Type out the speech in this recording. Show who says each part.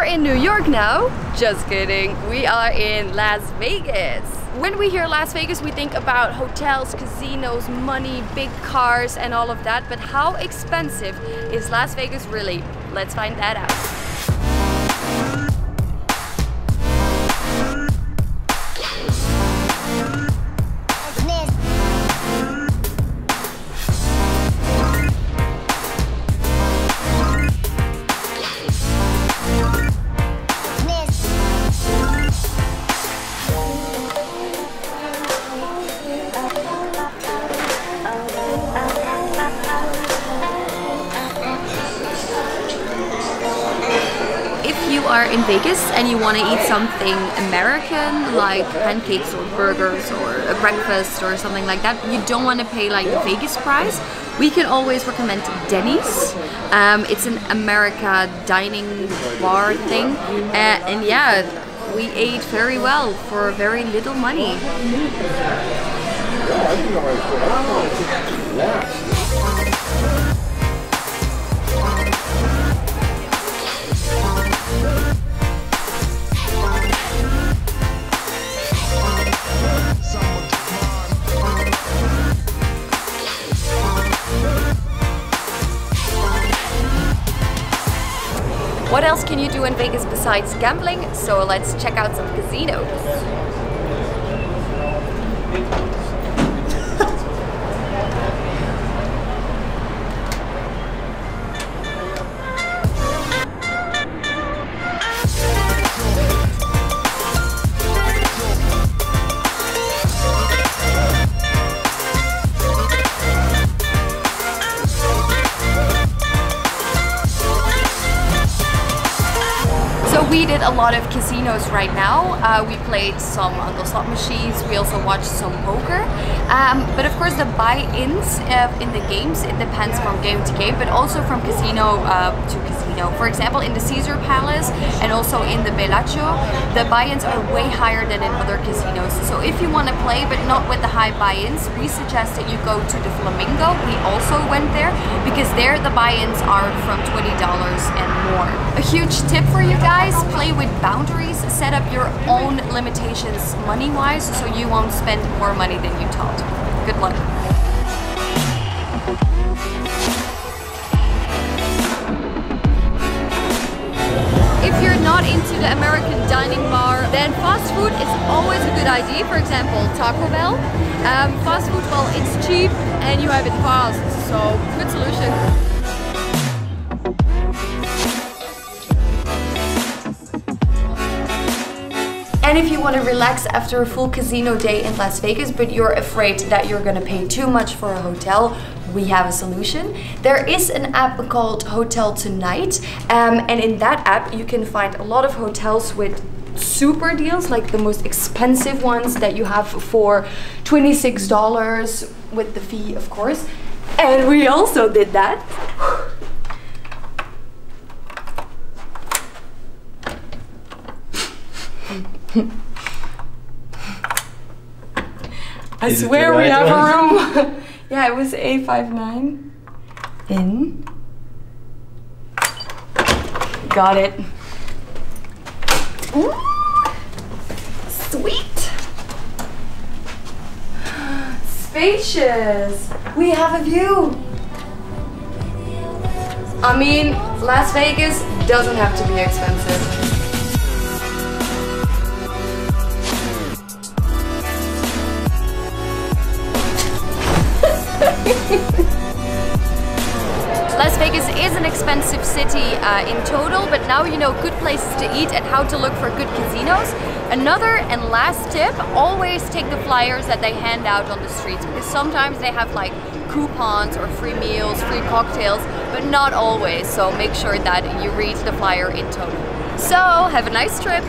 Speaker 1: in New York now. Just kidding, we are in Las Vegas. When we hear Las Vegas, we think about hotels, casinos, money, big cars and all of that. But how expensive is Las Vegas really? Let's find that out. Are in Vegas and you want to eat something American like pancakes or burgers or a breakfast or something like that, you don't want to pay like the Vegas price, we can always recommend Denny's. It's an America dining bar thing, and yeah, we ate very well for very little money. What else can you do in Vegas besides gambling? So let's check out some casinos. We did a lot of casinos right now. We played some on the slot machines. We also watched some poker. But of course the buy-ins in the games, it depends from game to game, but also from casino to casino. For example, in the Caesar Palace and also in the Bellagio, the buy-ins are way higher than in other casinos. So if you want to play but not with the high buy-ins, we suggest that you go to the Flamingo. We also went there because there the buy-ins are from $20 and more. A huge tip for you guys, play with boundaries, set up your own limitations money-wise so you won't spend more money than you thought. Good luck. If you're not into the American dining bar, then fast food is always a good idea. For example, Taco Bell. Fast food, well, it's cheap and you have it fast, so good solution. And if you want to relax after a full casino day in Las Vegas, but you're afraid that you're going to pay too much for a hotel, we have a solution. There is an app called Hotel Tonight, and in that app you can find a lot of hotels with super deals, like the most expensive ones that you have for $26 with the fee, of course. And we also did that. I swear we have a room. Yeah, it was A59 in. Got it. Ooh, sweet. Spacious. We have a view. I mean, Las Vegas doesn't have to be expensive. Las Vegas is an expensive city in total, but now you know good places to eat and how to look for good casinos. Another and last tip, always take the flyers that they hand out on the streets, because sometimes they have like coupons or free meals, free cocktails, but not always, so make sure that you read the flyer in total. So, have a nice trip!